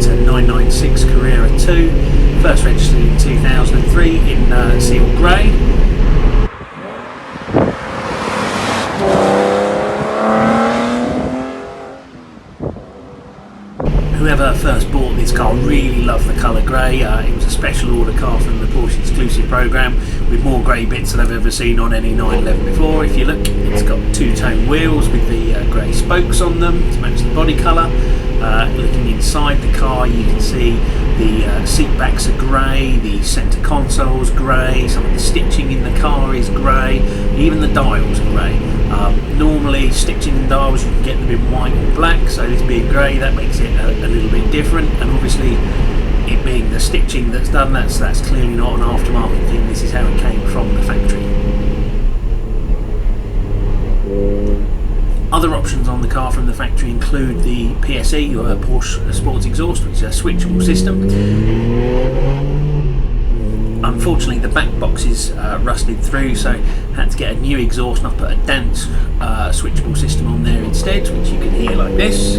a 996 Carrera 2, first registered in 2003 in seal grey. Whoever first bought this car really loved the colour grey. It was a special order car from the Porsche exclusive programme with more grey bits than I've ever seen on any 911 before. If you look, it's got two-tone wheels with the grey spokes on them to match the body colour. Looking inside the car, you can see the seat backs are grey, the centre console's grey, some of the stitching in the car is grey, even the dials are grey. Normally stitching and dials you can get them in white or black, so this being grey that makes it a little bit different, and obviously it being the stitching that's done, that's clearly not an aftermarket thing. This is how it came from the factory. Other options on the car from the factory include the PSE, or Porsche Sports Exhaust, which is a switchable system. Unfortunately the back box is rusted through, so had to get a new exhaust, and I put a dance switchable system on there instead, which you can hear like this.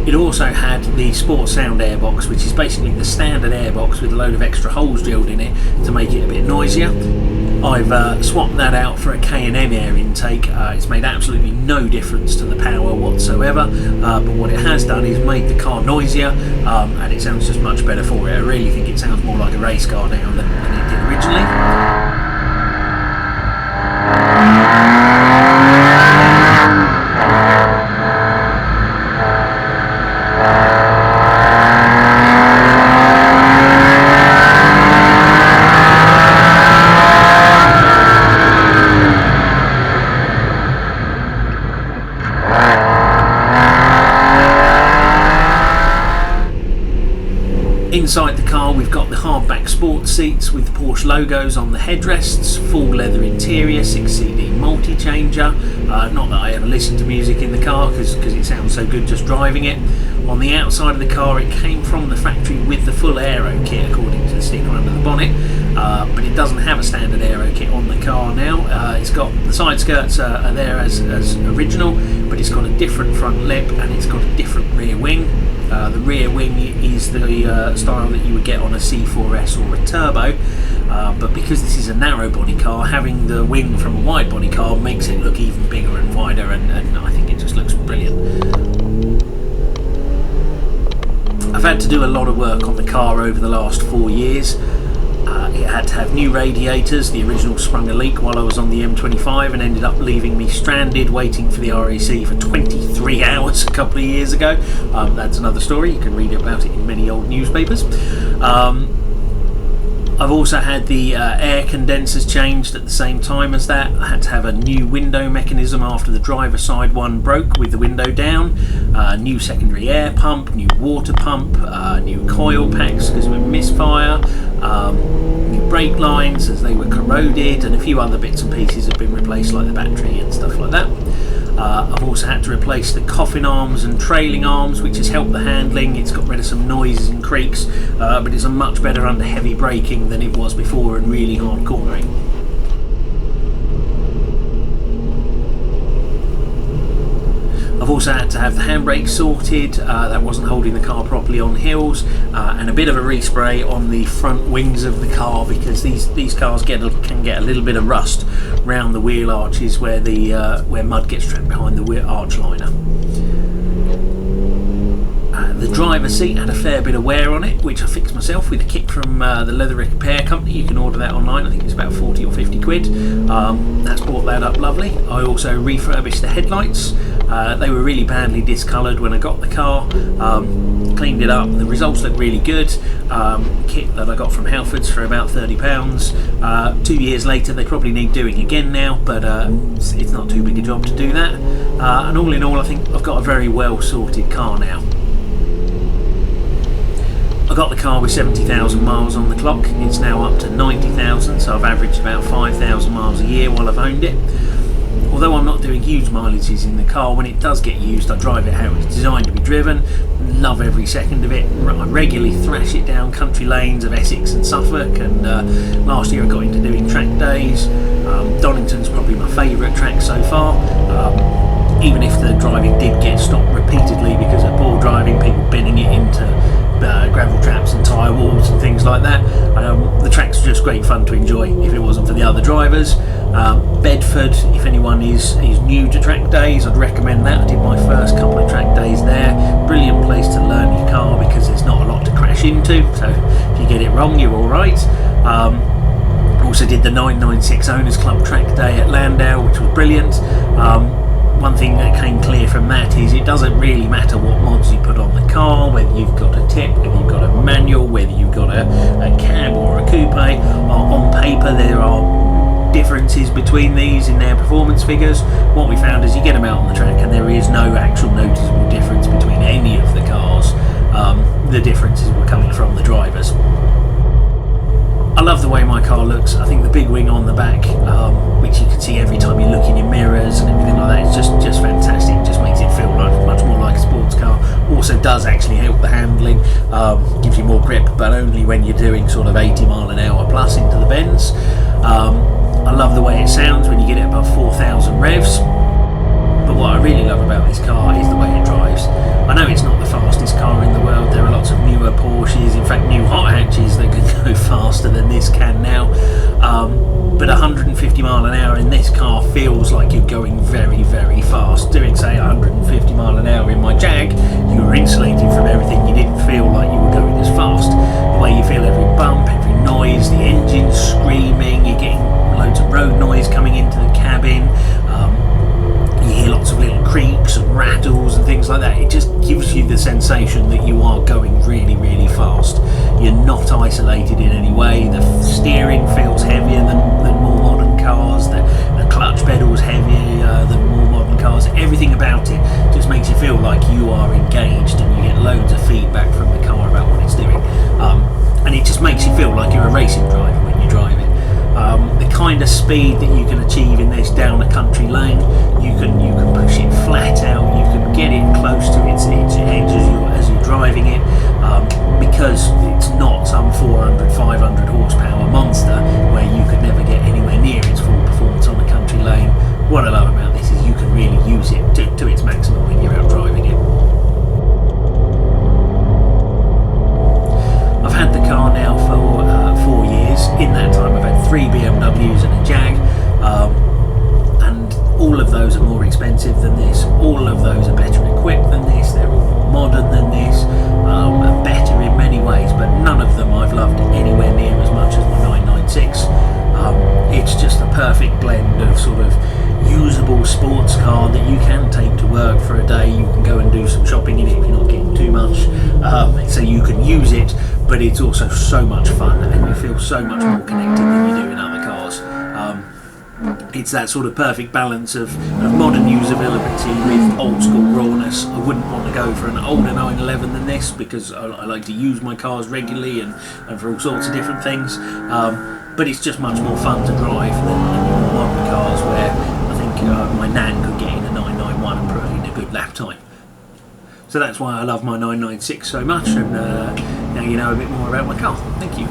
It also had the Sports Sound airbox, which is basically the standard airbox with a load of extra holes drilled in it to make it a bit noisier. I've swapped that out for a K&N air intake. It's made absolutely no difference to the power whatsoever, but what it has done is made the car noisier, and it sounds just much better for it. I really think it sounds more like a race car now than it did originally. Inside the car we've got the hardback sports seats with the Porsche logos on the headrests, full leather interior, 6CD multi-changer. Not that I ever listen to music in the car because it sounds so good just driving it. On the outside of the car it came from the factory with the full aero kit according to the sticker under the bonnet, but it doesn't have a standard aero kit on the car now. It's got the side skirts are there as original, but it's got a different front lip and it's got a different rear wing. The rear wing is the style that you would get on a C4S or a turbo, but because this is a narrow body car, having the wing from a wide body car makes it look even bigger and wider, and I think it just looks brilliant. I've had to do a lot of work on the car over the last 4 years. It had to have new radiators. The original sprung a leak while I was on the M25 and ended up leaving me stranded waiting for the RAC for 23 hours a couple of years ago. That's another story, you can read about it in many old newspapers. I've also had the air condensers changed at the same time as that. I had to have a new window mechanism after the driver side one broke with the window down, new secondary air pump, new water pump, new coil packs because of a misfire, new brake lines as they were corroded, and a few other bits and pieces have been replaced like the battery and stuff like that. I've also had to replace the coffin arms and trailing arms, which has helped the handling. It's got rid of some noises and creaks, but it's a much better under heavy braking than it was before and really hard cornering. I've also had to have the handbrake sorted, that wasn't holding the car properly on hills, and a bit of a respray on the front wings of the car because these cars can get a little bit of rust round the wheel arches where mud gets trapped behind the wheel arch liner. The driver's seat had a fair bit of wear on it, which I fixed myself with a kit from the leather repair company. You can order that online, I think it's about 40 or 50 quid. That's brought that up lovely. I also refurbished the headlights. They were really badly discoloured when I got the car. Cleaned it up, the results look really good. Kit that I got from Halfords for about £30. 2 years later they probably need doing again now, but it's not too big a job to do that. And all in all I think I've got a very well sorted car now. I got the car with 70,000 miles on the clock. It's now up to 90,000, so I've averaged about 5,000 miles a year while I've owned it. Although I'm not doing huge mileages in the car, when it does get used, I drive it how it's designed to be driven. Love every second of it. I regularly thrash it down country lanes of Essex and Suffolk, and last year I got into doing track days. Donington's probably my favourite track so far. Even if the driving did get stopped repeatedly because of poor driving, people binning it into gravel traps and tyre walls and things like that, the track's just great fun to enjoy if it wasn't for the other drivers. Bedford, if anyone is new to track days, I'd recommend that. I did my first couple of track days there. Brilliant place to learn your car because there's not a lot to crash into, so if you get it wrong you're alright. Also did the 996 Owners Club track day at Landau, which was brilliant. One thing that came clear from that is it doesn't really matter what mods you put on the car, whether you've got a tip, whether you've got a manual, whether you've got a cab or a coupe. On paper there are differences between these in their performance figures. What we found is you get them out on the track and there is no actual noticeable difference between any of the cars. The differences were coming from the drivers. I love the way my car looks. I think the big wing on the back, which you can see every time you look in your mirrors and everything like that, is just fantastic. It just makes it feel much more like a sports car. Also does actually help the handling, gives you more grip, but only when you're doing sort of 80 mile an hour plus into the bends. I love the way it sounds when you get it above 4,000 revs. But what I really love about this car is the way it drives. I know it's not the fastest car in the world. There are lots of newer Porsches, in fact new hot hatches that can go faster than this can now. But 150 mile an hour in this car feels like you're going very, very fast. Doing say 150 mile an hour in my Jag, you were insulated from everything. You didn't feel like you were going as fast. The way you feel every bump, every noise, the engine's screaming, you're getting loads of road noise coming into the cabin. You hear lots of little creaks and rattles and things like that. It just gives you the sensation that you are going really, really fast. You're not isolated in any way. The steering feels heavier than more modern cars. The clutch pedal's heavier than more modern cars. Everything about it just makes you feel like you are engaged and you get loads of feedback from the car about what it's doing. And it just makes you feel like you're a racing driver when you drive it. The kind of speed that you can achieve in this down a country lane, you can push it flat out, you can get it close to its edge as you're driving it, because it's not some 400, 500 horsepower monster where you could never get anywhere near its full performance on a country lane. What I love about this is you can really use it to its maximum when you're out driving it. I've had the car now for 4 years. In that time I've had 3 BMWs and a Jag, and all of those are more expensive than this, all of those are better equipped than this, they're all more modern than this, and better in many ways, but none of them I've loved anywhere near as much as my 996. It's just a perfect blend of sort of usable sports car that you can take to work for a day. You can go and do some shopping in it if you're not getting too much, so you can use it, but it's also so much fun and you feel so much more connected than you do in other cars. It's that sort of perfect balance of modern usability with old school rawness. I wouldn't want to go for an older 911 than this because I like to use my cars regularly and for all sorts of different things, but it's just much more fun to drive than your modern cars where I think my nan could get in a 991 and put in a good lap time. So that's why I love my 996 so much, and now you know a bit more about my car. Thank you.